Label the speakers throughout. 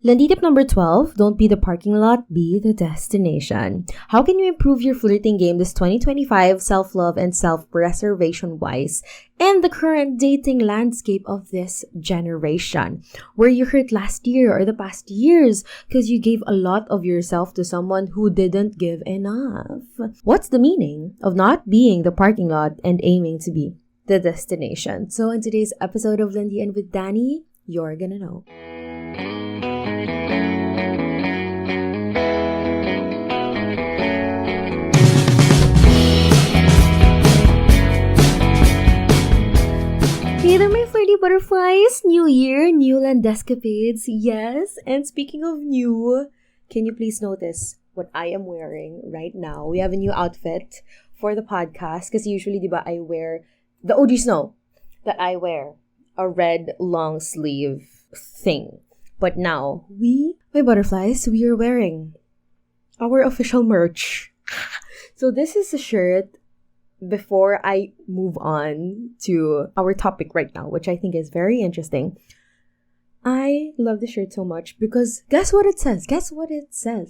Speaker 1: Landi tip number 12, don't be the parking lot, be the destination. How can you improve your flirting game this 2025 self-love and self-preservation wise in the current dating landscape of this generation? Were you hurt last year or the past years because you gave a lot of yourself to someone who didn't give enough? What's the meaning of not being the parking lot and aiming to be the destination? So in today's episode of Landian with Dani, you're gonna know. Hey there, my flirty butterflies! New year, new Landescapades, yes. And speaking of new, can you please notice what I am wearing right now? We have a new outfit for the podcast because usually, diba, I wear, the OGs know that I wear a red long sleeve thing. But now, my butterflies, we are wearing our official merch. So this is a shirt. Before I move on to our topic right now, which I think is very interesting, I love the shirt so much because guess what it says?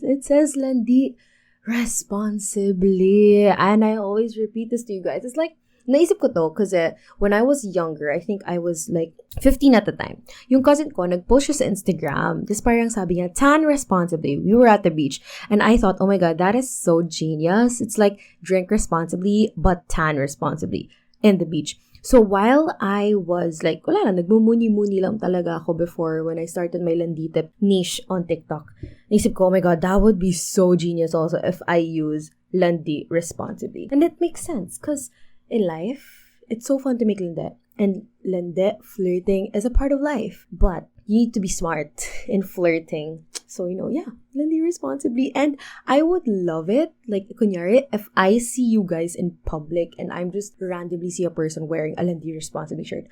Speaker 1: It says Landi Responsibly. And I always repeat this to you guys. It's like, naisip ko to kasi when I was younger, I think I was like 15 at the time. Yung cousin ko, nag-post siya sa Instagram. Tapos parang sabi niya, tan responsibly. We were at the beach. And I thought, oh my God, that is so genius. It's like drink responsibly, but tan responsibly in the beach. So while I was like, wala lang, nagmumuni-muni lang talaga ako before when I started my Landi tip niche on TikTok. Naisip ko, oh my God, that would be so genius also if I use Landi responsibly. And it makes sense because in life, it's so fun to make lende. And lende, flirting, is a part of life. But you need to be smart in flirting. So, lende responsibly. And I would love it, like, kunyari, if I see you guys in public and I'm just randomly see a person wearing a lende responsibly shirt.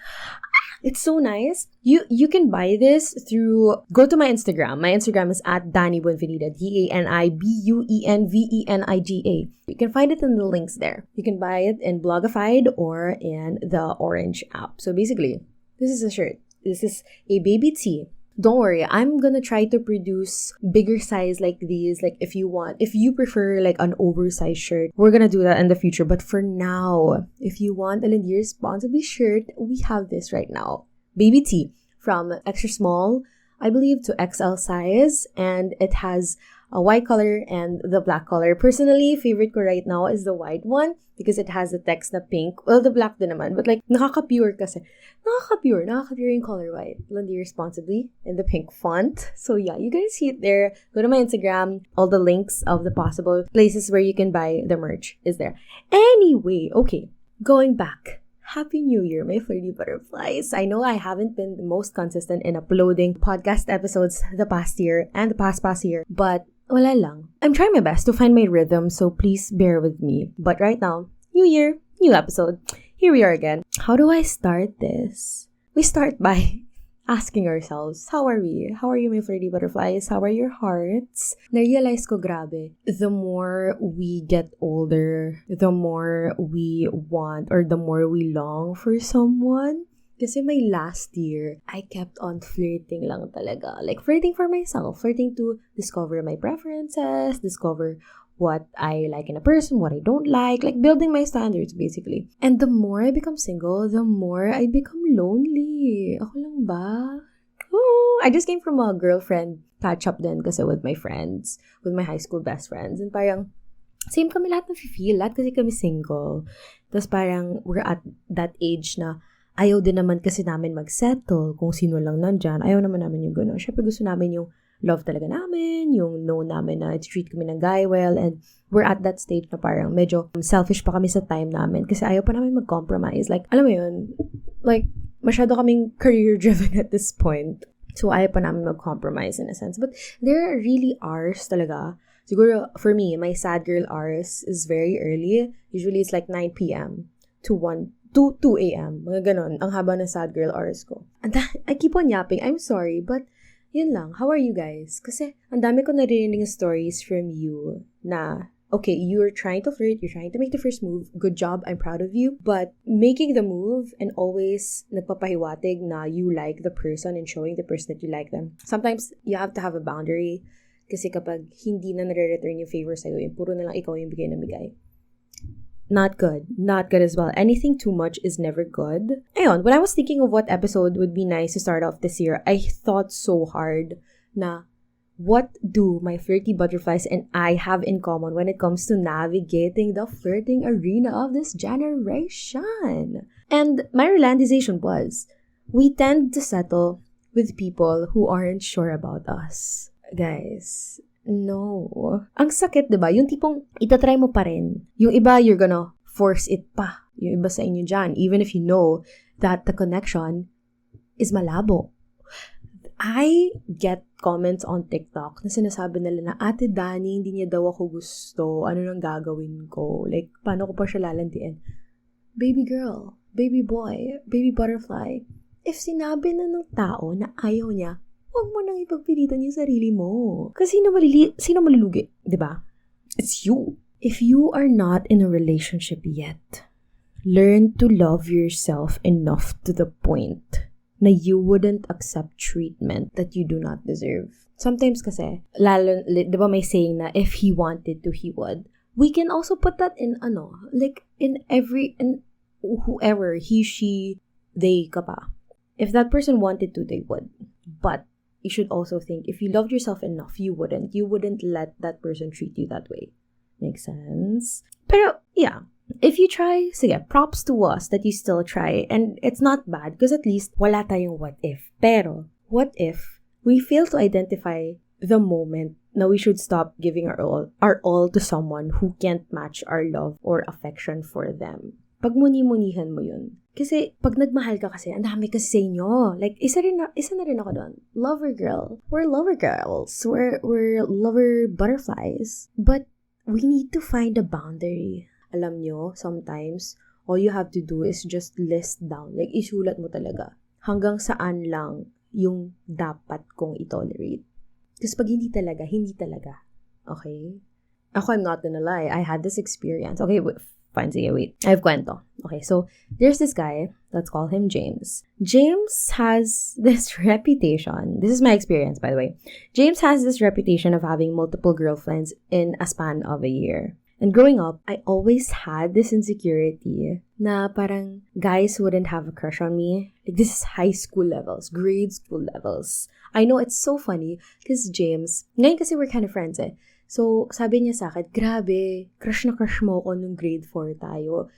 Speaker 1: It's so nice. You can buy this through, go to my Instagram. My Instagram is at Dani Buenvenida, DaniBuenveniga. You can find it in the links there. You can buy it in Blogified or in the Orange app. So basically, this is a shirt. This is a baby tee. Don't worry, I'm gonna try to produce bigger size like these. Like if you prefer like an oversized shirt, we're gonna do that in the future. But for now, if you want a Landi Responsibly shirt, we have this right now. Baby tee from extra small, I believe, to XL size. And it has a white color and the black color. Personally, favorite ko right now is the white one because it has the text na pink. Well, the black din naman. But like, nakaka-pure kasi. Nakaka-pure yung color white. Landi Responsibly in the pink font. So yeah, you guys see it there. Go to my Instagram. All the links of the possible places where you can buy the merch is there. Anyway, okay. Going back. Happy New Year, my flirty butterflies. I know I haven't been the most consistent in uploading podcast episodes the past year and the past year. But wala lang. I'm trying my best to find my rhythm, so please bear with me. But right now, New Year, new episode. Here we are again. How do I start this? We start by asking ourselves, how are we? How are you, my flirty butterflies? How are your hearts? Na-realize ko, grabe, the more we get older, the more we want or the more we long for someone. Kasi my last year, I kept on flirting lang talaga. Like, flirting for myself. Flirting to discover my preferences, discover what I like in a person, what I don't like. Like, building my standards, basically. And the more I become single, the more I become lonely. Ako lang ba? Oh, I just came from a girlfriend catch-up din kasi with my friends, with my high school best friends. And parang, same kami lahat na feel. Lahat kasi kami single. Tapos parang, we're at that age na ayaw din naman kasi namin mag-settle kung sino lang nandyan. Ayaw naman namin yung gano'n. Siyempre gusto namin yung love talaga namin, yung know namin na treat kami ng guy well, and we're at that stage na parang medyo selfish pa kami sa time namin kasi ayaw pa namin mag-compromise. Like, alam mo yun, like, masyado kaming career-driven at this point. So, ayaw pa namin mag-compromise in a sense. But there really hours talaga. Siguro, for me, my sad girl hours is very early. Usually, it's like 9 p.m. to 2 a.m. Mga ganon. Ang haba ng sad girl hours ko. And I keep on yapping. I'm sorry, but yun lang. How are you guys? Kasi ang dami ko naririnig stories from you na okay, you're trying to flirt, you're trying to make the first move, good job, I'm proud of you, but making the move and always nagpapahiwatig na you like the person and showing the person that you like them. Sometimes, you have to have a boundary kasi kapag hindi na nare-return yung favor sa'yo, yung puro na lang ikaw yung bigay na bigay. Not good. Not good as well. Anything too much is never good. Ayun, when I was thinking of what episode would be nice to start off this year, I thought so hard na what do my flirty butterflies and I have in common when it comes to navigating the flirting arena of this generation? And my realization was, we tend to settle with people who aren't sure about us. Guys, no. Ang sakit, diba? Yung tipong itatry mo pa rin. Yung iba, you're gonna force it pa. Yung iba sa inyo dyan. Even if you know that the connection is malabo. I get comments on TikTok na sinasabi nila na, Ate Dani, hindi niya daw ako gusto. Ano nang gagawin ko? Like, paano ko pa siya lalandian? Baby girl, baby boy, baby butterfly. If sinabi na ng tao na ayaw niya, huwag mo nang ipagpilitan yung sarili mo. Kasi sino malulugi? Diba? It's you. If you are not in a relationship yet, learn to love yourself enough to the point na you wouldn't accept treatment that you do not deserve. Sometimes kasi, lalo, diba may saying na if he wanted to, he would. We can also put that in like in whoever, he, she, they ka pa. If that person wanted to, they would. But you should also think, if you loved yourself enough, you wouldn't let that person treat you that way. Makes sense? Pero, yeah. If you try, sige, props to us that you still try. And it's not bad because at least wala tayong what if. Pero, what if we fail to identify the moment na we should stop giving our all to someone who can't match our love or affection for them? Pagmuni-munihan mo yun. Kasi, pag nagmahal ka kasi, ang dami kasi sa inyo. Like, isa na rin ako doon. Lover girl. We're lover girls. We're lover butterflies. But, we need to find a boundary. Alam nyo, sometimes, all you have to do is just list down. Like, isulat mo talaga. Hanggang saan lang yung dapat kong itolerate. Kasi pag hindi talaga. Okay? Ako, I'm not gonna lie. I had this experience. Okay, fine, sige, wait. I have kwento. Okay, so, there's this guy. Let's call him James. James has this reputation. This is my experience, by the way. James has this reputation of having multiple girlfriends in a span of a year. And growing up, I always had this insecurity na parang guys wouldn't have a crush on me. Like, this is high school levels, grade school levels. I know it's so funny because James, ngayon kasi we're kind of friends eh. So, sabi niya sa akin, grabe, crush na crush mo ako nung grade 4 tayo.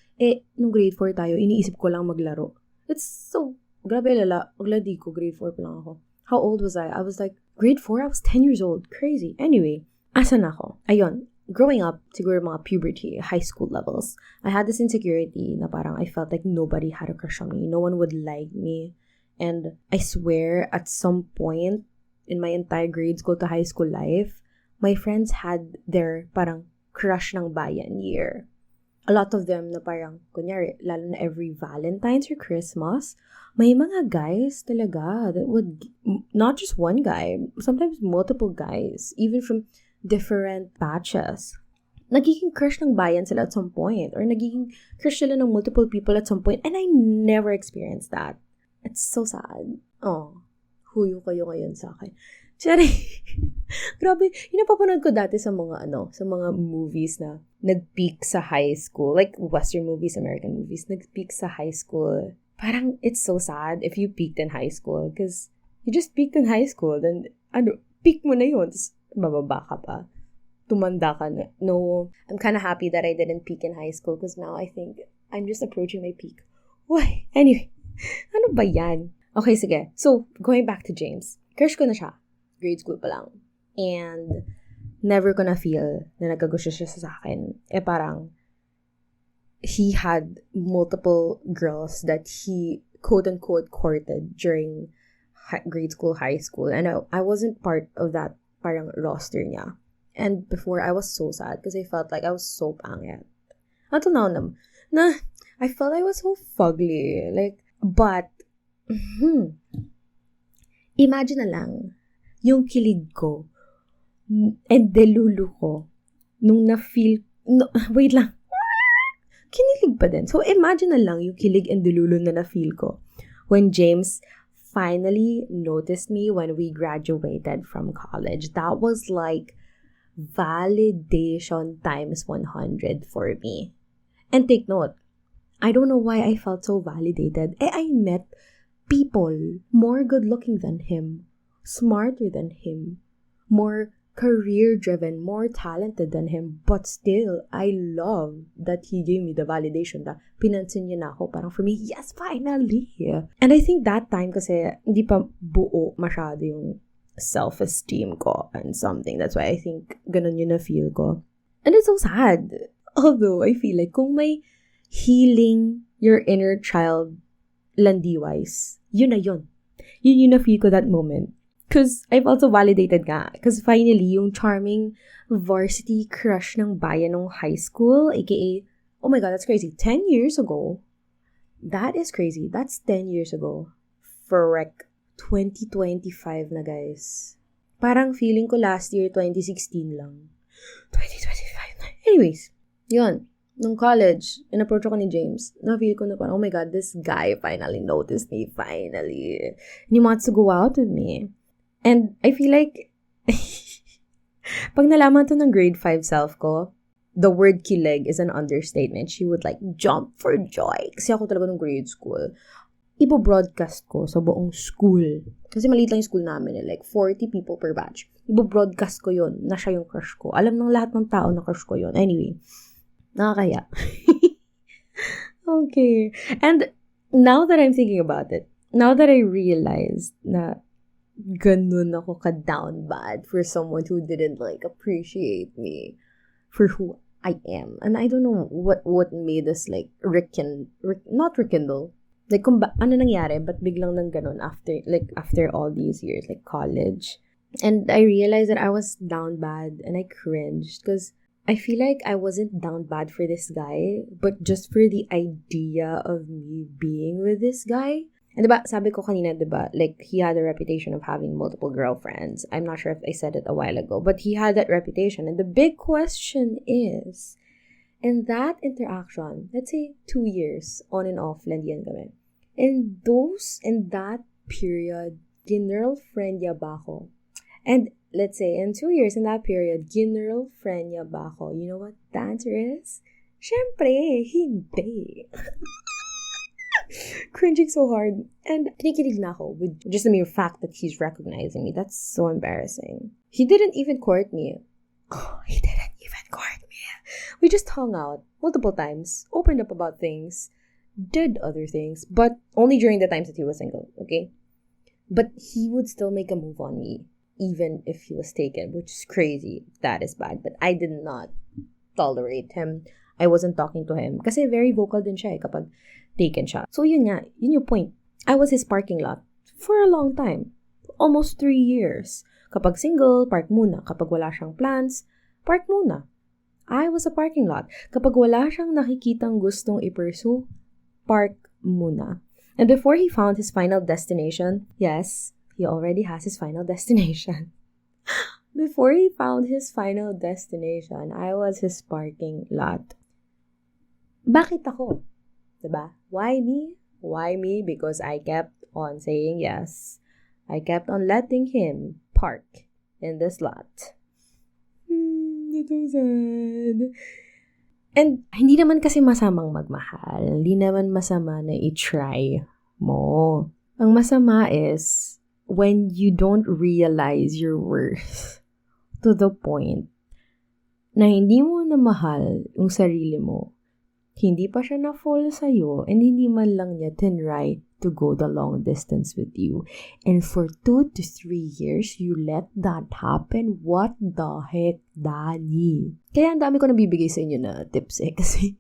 Speaker 1: Nung grade 4 tayo, iniisip ko lang maglaro. It's so, grabe lala, magladi ko, grade 4 pa lang ako. How old was I? I was like, grade 4? I was 10 years old. Crazy. Anyway, asan ako? Ayun. Growing up, siguro mga puberty, high school levels, I had this insecurity na parang I felt like nobody had a crush on me. No one would like me. And I swear, at some point in my entire grade school to high school life, my friends had their parang crush ng bayan year. A lot of them na parang, kunyari, lalo na every Valentine's or Christmas, may mga guys talaga that would, not just one guy, sometimes multiple guys, even from different batches. Nagiging crush ng bayan sila at some point, or nagiging crush sila ng multiple people at some point, and I never experienced that. It's so sad. Oh, huyo kayo ngayon sa akin. Sorry. Grabe, yung napapanood ko dati sa mga movies na nag-peak sa high school, like Western movies, American movies, nag-peak sa high school. Parang it's so sad if you peaked in high school, because you just peaked in high school, then peak mo na yun, bababa ka pa. Tumanda ka na. No, I'm kind of happy that I didn't peak in high school because now I think I'm just approaching my peak. Why? Anyway, ano ba yan? Okay, sige. So, going back to James. Crush ko na siya. Grade school pa lang. And never ko na feel na nagkagusto siya sa akin. Parang he had multiple girls that he quote-unquote courted during grade school, high school. And I wasn't part of that parang roster niya. And before, I was so sad because I felt like I was so pangit. Until now, I felt I was so fugly. Like, but, imagine na lang, yung kilig ko and delulu ko nung na-feel, no, wait lang, kinilig pa din. So, imagine na lang yung kilig and dululon na na-feel ko when James finally noticed me when we graduated from college. That was like validation times 100 for me. And take note, I don't know why I felt so validated. I met people more good-looking than him, smarter than him, more career-driven, more talented than him, but still, I love that he gave me the validation that pinansin niya na ako. Parang for me, yes, finally! And I think that time kasi hindi pa buo masyado yung self-esteem ko and something. That's why I think ganun yun na feel ko. And it's so sad. Although, I feel like kung may healing your inner child Landi-wise, yun na yun. Yun yung na-feel ko that moment. Because I've also validated nga. Because finally, yung charming varsity crush ng bayan ng high school, aka, oh my God, that's crazy. 10 years ago. That is crazy. That's 10 years ago. Frick. 2025 na, guys. Parang feeling ko last year, 2016 lang. 2025 na. Anyways, yun. Nung college, in-approach ako ni James. Na-feel ko na parang, oh my God, this guy finally noticed me. Finally. And he wants to go out with me. And I feel like, pag nalaman to ng grade 5 self ko, the word kilig is an understatement. She would like jump for joy. Kasi ako talaga nung grade school. Ibo-broadcast ko sa buong school. Kasi maliit lang yung school namin. Like 40 people per batch. Ibo-broadcast ko yun na siya yung crush ko. Alam ng lahat ng tao na crush ko yun. Anyway. Nakakaya. Okay. And now that I'm thinking about it, now that I realized na ganun ako ka-down bad for someone who didn't like appreciate me for who I am. And I don't know what made us like not rekindle. Like ano nangyari, but biglang nang ganun after all these years, like college. And I realized that I was down bad and I cringed because I feel like I wasn't down bad for this guy, but just for the idea of me being with this guy. And diba, sabi ko kanina, diba, like, he had a reputation of having multiple girlfriends. I'm not sure if I said it a while ago, but he had that reputation. And the big question is, in that interaction, let's say 2 years, on and off, Landian kami. In that period, girlfriend niya ba ako? And let's say, in 2 years, in that period, girlfriend niya ba ako? You know what the answer is? Syempre, hindi. Cringing so hard. And kinikilig na ako with just the mere fact that he's recognizing me. That's so embarrassing. He didn't even court me. Oh, he didn't even court me. We just hung out multiple times, opened up about things, did other things, but only during the times that he was single, okay? But he would still make a move on me, even if he was taken, which is crazy. That is bad. But I did not tolerate him. I wasn't talking to him. Kasi very vocal din siya kapag taken siya. So yun nga, yun yung point. I was his parking lot for a long time. Almost 3 years. Kapag single, park muna. Kapag wala siyang plans, park muna. I was a parking lot. Kapag wala siyang nakikitang gustong i-pursue, park muna. And before he found his final destination, yes, he already has his final destination. Before he found his final destination, I was his parking lot. Bakit ako? Diba? Why me? Why me? Because I kept on saying yes. I kept on letting him park in this lot. That's so sad. And hindi naman kasi masamang magmahal. Hindi naman masama na i-try mo. Ang masama is when you don't realize your worth to the point na hindi mo na mahal yung sarili mo. Hindi pa siya na-fall sa'yo and hindi man lang niya tinry to go the long distance with you. And for 2 to 3 years, you let that happen? What the heck, Dani? Kaya ang dami ko nabibigay sa inyo na tips kasi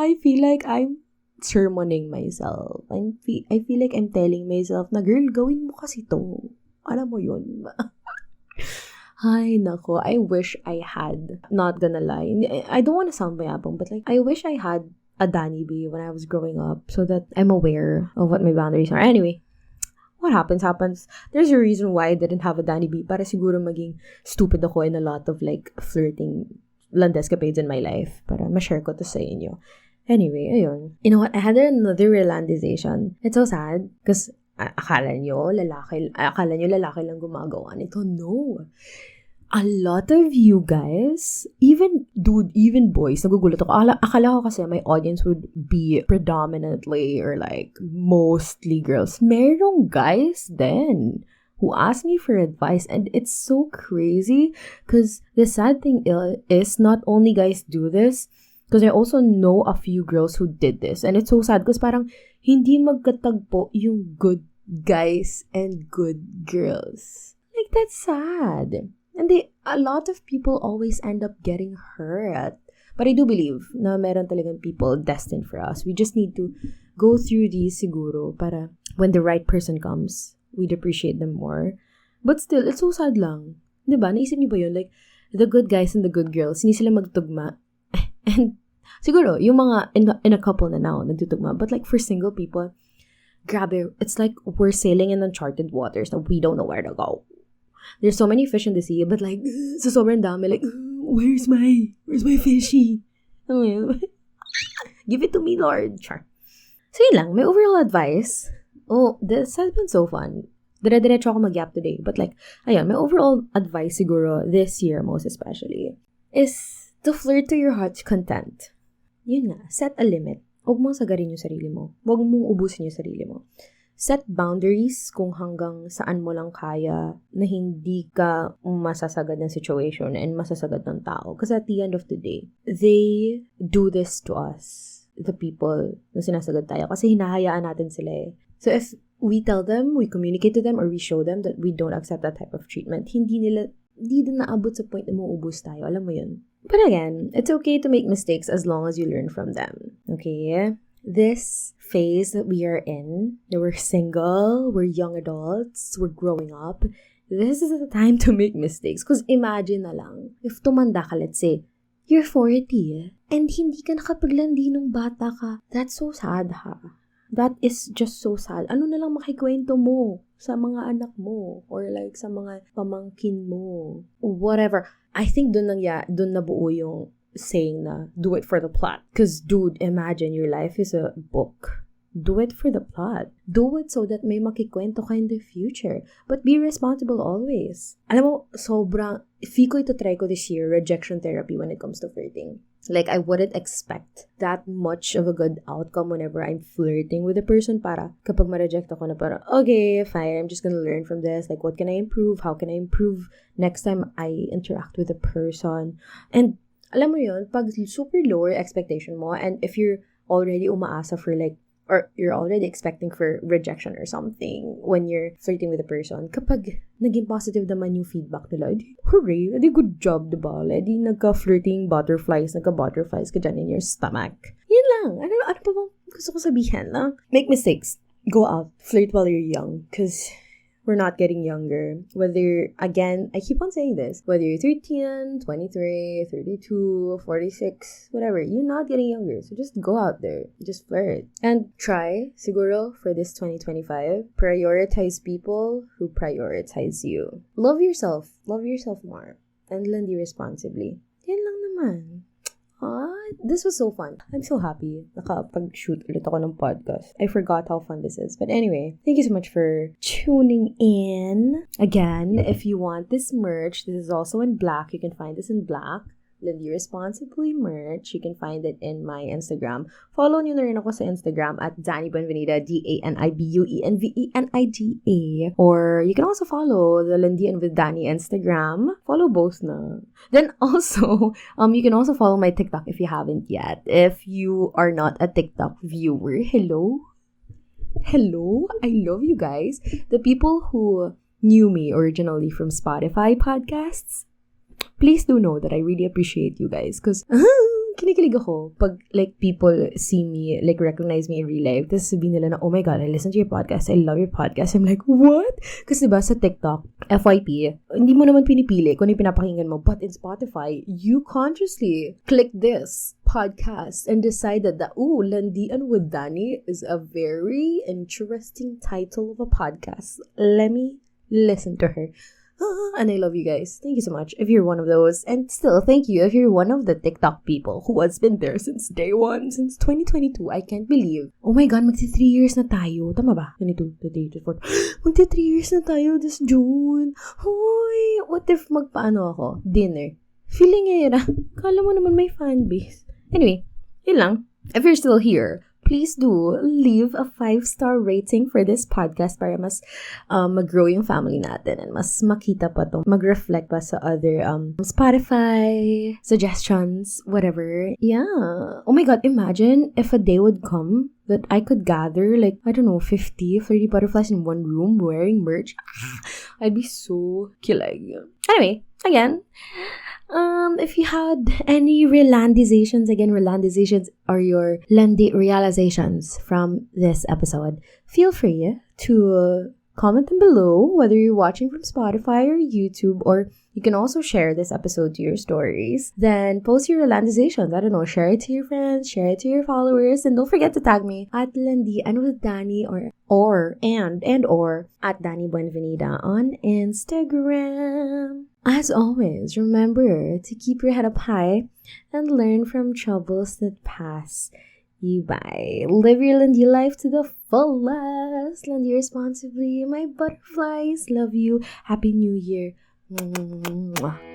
Speaker 1: I feel like I'm sermoning myself. I feel like I'm telling myself na, girl, gawin mo kasi to. Alam mo yun. Ay, nako. I wish I had, not gonna lie. I don't want to sound mayabang, but like, I wish I had a Dani B when I was growing up so that I'm aware of what my boundaries are. Anyway, what happens. There's a reason why I didn't have a Dani B. Para siguro maging stupid ako in a lot of like flirting landescapades in my life para ma-share ko to sa inyo. Anyway, ayun. You know what? I had another realization. It's so sad because akala nyo lalaki lang gumagawa nito. No. A lot of you guys, even boys, nagugulat ako. Akala ko kasi my audience would be predominantly or like mostly girls. Merong guys then who ask me for advice, and it's so crazy because the sad thing is not only guys do this, because I also know a few girls who did this, and it's so sad because parang hindi magkatagpo yung good guys and good girls. Like, that's sad. And a lot of people always end up getting hurt. But I do believe na meron talagang people destined for us. We just need to go through these siguro para when the right person comes, we'd appreciate them more. But still, it's so sad lang. Diba? Naisip niyo ba yun? Like, the good guys and the good girls, hindi sila magtugma. And siguro, yung mga in a couple na now, nagtutugma. But like for single people, grabe, it's like we're sailing in uncharted waters that we don't know where to go. There's so many fish in the sea, but like, sa sobrang dami, like, where's my fishy? Give it to me, Lord. Char. So yun lang, my overall advice. Oh, this has been so fun. Dire-diretso ako mag-yap today. But like, ayun, my overall advice siguro this year most especially is to flirt to your heart's content. Yun nga, set a limit. Huwag mong sagarin yung sarili mo. Huwag mong ubusin yung sarili mo. Set boundaries kung hanggang saan mo lang kaya na hindi ka masasagad ng situation and masasagad ng tao. Kasi at the end of the day, they do this to us, the people na sinasagad tayo. Kasi hinahayaan natin sila eh. So if we tell them, we communicate to them, or we show them that we don't accept that type of treatment, hindi din naabot sa point na maubos tayo. Alam mo yun? But again, it's okay to make mistakes as long as you learn from them. Okay? This phase that we are in, that we're single, we're young adults, we're growing up, this is the time to make mistakes. Because imagine na lang, if tumanda ka, let's say, you're 40, and hindi ka nakapaglandi nung bata ka, that's so sad, ha? That is just so sad. Ano na lang makikwento mo sa mga anak mo or like sa mga pamangkin mo? Whatever. I think dun nabuo yung saying na do it for the plot. Because dude, imagine your life is a book. Do it for the plot. Do it so that may makikwento ka in the future. But be responsible always. Alam mo, sobrang, feel ko ito try ko this year, rejection therapy when it comes to flirting. Like, I wouldn't expect that much of a good outcome whenever I'm flirting with a person para kapag ma-reject ako na parang, okay, fine, I'm just gonna learn from this. Like, what can I improve? How can I improve next time I interact with a person? And, alam mo yun, pag super lower expectation mo, and if you're already umaasa for like, or you're already expecting for rejection or something when you're flirting with a person, kapag naging positive naman yung feedback nila, hooray, edi good job, diba? Edi nagka-flirting butterflies ka dyan in your stomach. Yun lang. Ano pa bang gusto ko sabihin, lang? Make mistakes. Go out. Flirt while you're young. Because we're not getting younger. Whether, again, I keep on saying this, whether you're 13, 23, 32, 46, whatever, you're not getting younger. So just go out there. Just flirt. And try, siguro, for this 2025, prioritize people who prioritize you. Love yourself. Love yourself more. And Landi responsibly. Yan lang naman. This was so fun. I'm so happy nakapag-shoot ulit ako ng podcast. I forgot how fun this is. But anyway, thank you so much for tuning in. Again, if you want this merch, this is also in black. You can find this in black. Landi Responsibly merch. You can find it in my Instagram. Follow nyo na rin ako sa Instagram at Dani Buenvenida, DaniBuenvenida. Or you can also follow the Landian with Dani Instagram. Follow both na. Then also, you can also follow my TikTok if you haven't yet. If you are not a TikTok viewer, hello, I love you guys. The people who knew me originally from Spotify podcasts, please do know that I really appreciate you guys because kinikilig ako pag like people see me, like recognize me in real life. Tapos sabihin nila na, oh my God, I listen to your podcast. I love your podcast. I'm like, what? Kasi diba sa TikTok, FYP, hindi mo naman pinipili kung ano yung pinapakinggan mo. But in Spotify, you consciously click this podcast and decided that, Landian with Dani is a very interesting title of a podcast. Let me listen to her. And I love you guys. Thank you so much if you're one of those. And still, thank you if you're one of the TikTok people who has been there since day one, since 2022. I can't believe. Oh my God, magti 3 years na tayo. Tama ba? 22, 23, 24. Magti 3 years na tayo this June. Hoy, what if magpaano ako? Dinner. Feeling ngayon kala mo naman may fan base. Anyway, yun lang. If you're still here, please do leave a 5-star rating for this podcast para mas mag-grow yung family natin and mas makita pa to, mag-reflect pa sa other Spotify suggestions, whatever. Yeah. Oh my God, imagine if a day would come that I could gather like, I don't know, 50, 30 butterflies in one room wearing merch. I'd be so kilig. Anyway, again, if you had any realizations are your Landi realizations from this episode, feel free to comment them below, whether you're watching from Spotify or YouTube, or you can also share this episode to your stories. Then post your realizations. I don't know, share it to your friends, share it to your followers, and don't forget to tag me at Landian with Dani or at Dani Buenvenida on Instagram. As always, remember to keep your head up high and learn from troubles that pass you by. Live your Landi life to the fullest. Landi responsibly. My butterflies love you. Happy New Year. Mwah.